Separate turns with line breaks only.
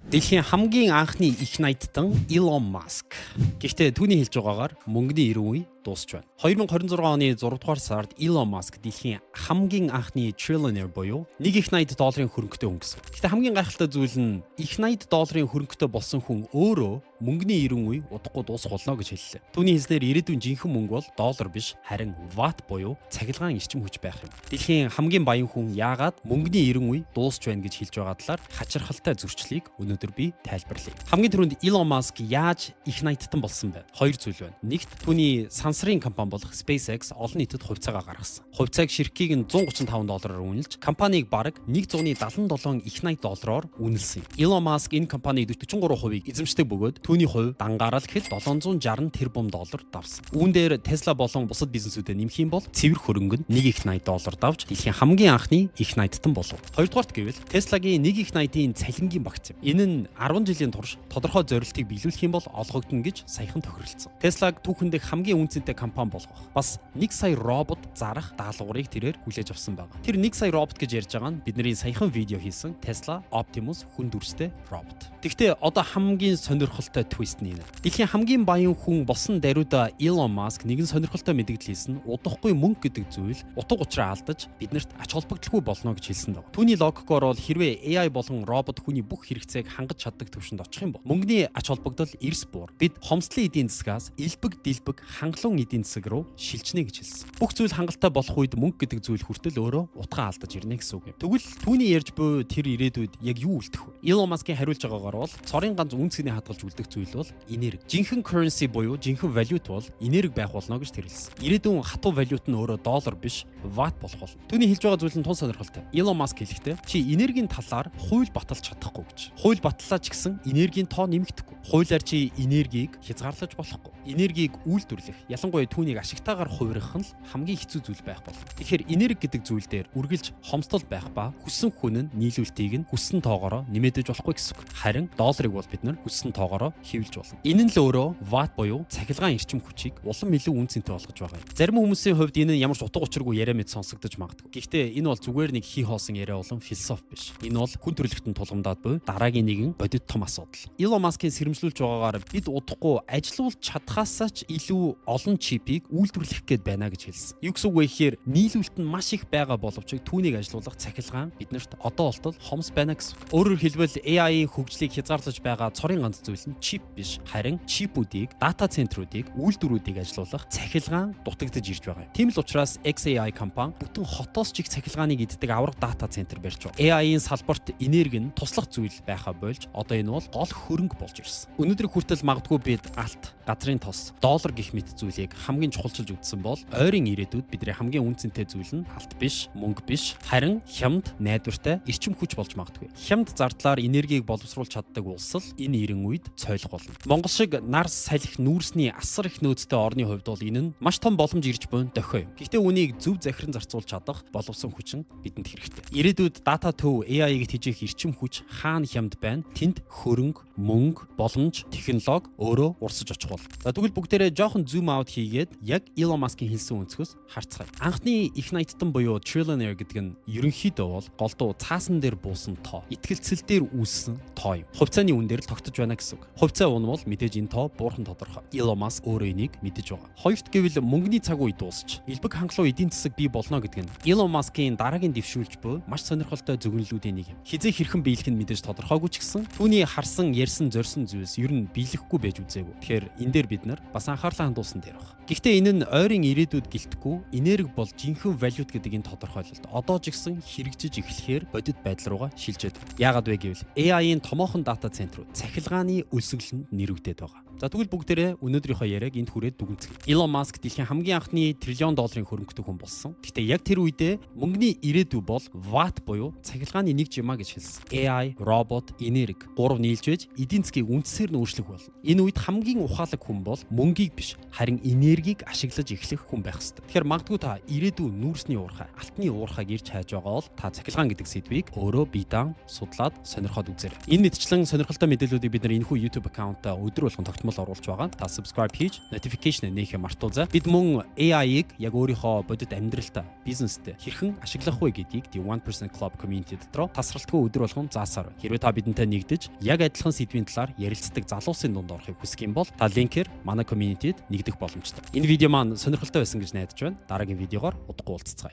Дэлхийн хамгийн анхны их найдтан Elon Musk. Гэхдээ түүний хэлж байгаагаар мөнгөний 90 үе дуусч байна. 2026 оны 6 дугаар сард Elon Musk дэлхийн хамгийн анхны trillionaire буюу 1 их найд долларын хөрөнгөтэй хүн гэсэн. Гэхдээ хамгийн гайхалтай зүйл нь их найд долларын хөрөнгөтэй болсон хүн өөрөө мөнгөний 90 үе удахгүй дуусах болно гэж хэллээ. Түүний хэлснээр ирээдүйн жинхэнэ мөнгө бол доллар биш харин ватт буюу цахилгаан эрчим хүч байх юм. Дэлхийн хамгийн баян хүн яагаад мөнгөний 90 үе дуусч байна гэж хэлж байгаа талаар хачирхалтай зөрчлийг өнөөдөр би тайлбарлая. Хамгийн түрүүнд Elon Musk яаж их найдтан болсон бэ? Хоёр зүйл байна. Нэгт түүний сансрын компани болох SpaceX олон нийтэд хувьцаагаа гаргасан. Хувьцааг ширхгийг нь $135 үнэлж, компанийг бараг 177 их найд доллараар үнэлсэн. Elon Musk энэ компанид 43% эзэмшдэг бөгөөд түүний хувь дангаараа л гэхэд $760 тэрбум давсан. Үүн дээр Tesla болон бусад бизнесүүдэд нэмэх юм бол цэвэр хөрөнгөнд 1 их найд доллар давж дэлхийн хамгийн анхны их найдтан болов. Хоёрдугаарт гэвэл Tesla-гийн 1 их найдын цалингийн багц юм. Энэ нь 10 жилийн турш тодорхой зорилтыг биелүүлэх юм бол олгогдно гэж саяхан тохиролцсон. Tesla-г түүхэндээ хамгийн үнцэнтэй компани болгох. Бас 1 сая робот зарах даалгаврыг тэрээр хүлээж авсан байна. Тэр 1 сая робот гэж ярьж байгаа нь бидний саяхан видео хийсэн Tesla Optimus хүн дүрстэй робот. Тэгвэл одоо хамгийн сонирхолтой твист нь энэ. Дэлхийн хамгийн баян хүн болсон даруйда Elon Musk нэгэн сонирхолтой мэдээлэл хийсэн. Удахгүй мөнгө гэдэг зүйл утга учраа алдаж биднэрт ач холбогдолгүй болно гэж хэлсэн байна. Түүний логикоор бол хэрвээ AI болон робот хүний бүх хэрэгцээг хангаж чаддаг төвшөнд очих юм бол мөнгөний ач холбогдол эрс буур. Бид хомслын эдийн засгаас элбэг дэлбэг хангалуун эдийн засаг руу шилжнэ гэж хэлсэн. Бүх зүйл хангалттай болох үед мөнгө гэдэг зүйл хүртэл өөрөө утгаа алдаж ирнэ гэсэн үг юм. Тэгвэл түүний ярьж буй тэр ирээдүйд яг юу үлдэх вэ? Elon Musk-ийн хариулж байгаагаар бол цорын ганц үнцгний хадгалж үлдэх зүйл бол энерги. Жинхэнэ currency буюу жинхэнэ валют бол энерги байх болно гэж тэр хэлсэн. Ирээдүйн хатуу валют нь өөрөө доллар биш ватт болох болно. Түүний хэлж байгаа зүйл нь тун сонирхолтой. Elon Musk хэлэхдээ чи энергийн талаар хууль баталж чадахгүй гэж. Хууль батлаа ч гэсэн энергийн тоо нэмэгдэхгүй. Хуулиар чи энергийг хязгаарлаж болохгүй. Энергийг үйлдвэрлэх, ялангуяа түүнийг ашигтайгаар хувиргах нь хамгийн хэцүү зүйл байх болно. Тэгэхээр энерги гэдэг зүйл дээр үргэлж хомсдол байх ба хүссэн хүн нь нийлүүлэлтийг нь хүссэн тоогоороо нэмэгдэж болохгүй гэсэн үг. Харин долларыг бол бид нар хүссэн тоогоороо хэвлэж болно. Энэ нь л өөрөө ватт буюу цахилгаан эрчим хүчийг улам илүү үнцэнтэй болгож байгаа юм. Зарим хүмүүсийн хувьд энэ ямар ч утга учиргүй яриа мэт сонсогдож магадгүй. Гэхдээ энэ бол зүгээр нэг хий хоосон яриа болон философи биш. Энэ бол хүн төрөлхтөн тулгамдаад буй дараагийн нэгэн бодит том асуудал. Elon Musk-ийн сэрэмжлүүлж байгаагаар бид удахгүй ажилуулж чадхаасаа ч илүү олон чипийг үйлдвэрлэх гээд байна гэж хэлсэн. Юу гэсэн үг вэ гэхээр нийлүүлэлт нь маш их байгаа боловч түүнийг ажилуулах цахилгаан биднэрт одоо болтол хомс байна гэсэн. Өөрөөр хэлбэл AI-ийн хөгжлийг хязгаарлаж байгаа цорын ганц зүйл нь чип биш, харин чипүүдийг, дата центруудыг, үйлдвэрүүдийг ажилуулах цахилгаан дутагдж ирж байгаа юм. Тийм л учраас xAI компани бүтэн хотоос ч их цахилгааныг иддэг авраг дата центр барьж байна. AI-ийн салбарт энерги нь туслах зүйл байхаа болж одоо энэ бол гол хөрөнгө болж ирсэн. Өнөөдрийг хүртэл магадгүй бид алт, газрын тос, доллар гэх мэт зүйлийг хамгийн чухалчилж үзсэн бол ойрын ирээдүйд бидний хамгийн үнцэнтэй зүйл нь алт биш, мөнгө биш, харин хямд, найдвартай эрчим хүч болж магадгүй. Хямд зардлаар энергийг боловсруулж чаддаг улс л энэ 90 үед цойлох болно. Монгол шиг нар салхи нүүрсний асар их нөөцтэй орны хувьд бол энэ нь маш том боломж ирж буй дохио юм. Гэхдээ үнийг зөв захиран зарцуулж чадах боловсон хүчин бидэнд хэрэгтэй. Ирээдүйд дата төв AI-г тэжээх эрчим хүч хаана хямд байна? Тэнд хөрөнгө, мөнгө, боломж, технологи өөрөө урсаж очих бол. За тэгвэл бүгдээрээ жоохон зум аут хийгээд яг Elon Musk-ийн хэлсэн өнцгөөс харцгаая. Анхны их найдтан буюу trillionaire гэдэг нь ерөнхийдөө бол голдуу цаасан дээр буусан тоо, итгэлцэл дээр үүссэн тоо юм. Хувьцааны үн дээр л тогтож байна гэсэн үг. Хувьцаа үн бол мэдээж энэ тоо буурхан тодорхой. Elon Musk өөрөө энийг мэдэж байгаа. Хоёрт гэвэл мөнгөний цаг үе дуусч элбэг хангалуун эдийн засаг бий болно гэдэг нь Elon Musk-ийн дараагийн дэвшүүлж буй маш сонирхолтой зөвнөлүүдийн нэг юм. Хизээ хэрхэн биелэх нь мэдээж тодорхойгүй ч гэсэн түүний харсан, ярьсан, зорьсон зүйлс ер нь биелэхгүй байж үзээгүй. Тэгэхээр энэ дээр бид нар бас анхаарлаа хандуулсан дээр баг. Гэхдээ энэ нь ойрын ирээдүйд гэлтэхгүй энерги бол жинхэнэ валют гэдэг энэ тодорхойлолт одоо ч гэсэн хэрэгжиж эхлэхээр бодит байдал руугаа шилжээд байна. Яагаад вэ гэвэл AI-ийн томоохон дата центрүүд цахилгааны өлсгөлөнд нэрвэгдээд байгаа. За тэгвэл бүгдээрээ өнөөдрийнхөө яриаг энд хүрээд дүгнэцгээе. Elon Musk дэлхийн хамгийн анхны $1 триллион хөрөнгөтэй хүн болсон. Гэхдээ яг тэр үедээ мөнгөний ирээдүй бол ватт буюу цахилгааны нэг жимаа гэж хэлсэн. AI, робот, энерги гурав нийлж байж эдийн засгийг үндсээр нь өөрчлөх болно. Энэ үед хамгийн ухаалаг хүн бол мөнгийг биш, харин энергийг ашиглаж эхлэх хүн байх ёстой. Тэгэхээр магадгүй та ирээдүйн нүүрсний уурхай, алтны уурхайг ирж хайж байгаа бол та цахилгаан гэдэг сэдвийг өөрөө биедан судлаад сонирхоод үзээрэй. Энэ мэдчлэн сонирхолтой мэдээллүүдийг бид нар энэхүү YouTube аккаунтаа өдөр болгон тогтмол тогтмол оруулж байгаа. Та subscribe хийж notification нээхээ мартуузаа. Бид мөн AI-ыг яг өөрийнхөө бодит амьдралтаа, бизнестэй хэрхэн ашиглах вэ гэдгийг The 1% Club community дотор тасралтгүй өдөр болгон заасаар байна. Хэрвээ та бидэнтэй нэгдэж яг адилхан сэдвийн талаар ярилцдаг залуусын дунд орохыг хүсэх юм бол та линкээр манай community-д нэгдэх боломжтой. Энэ видео маань сонирхолтой байсан гэж найдаж байна. Дараагийн видеогоор удахгүй уулзцгаая.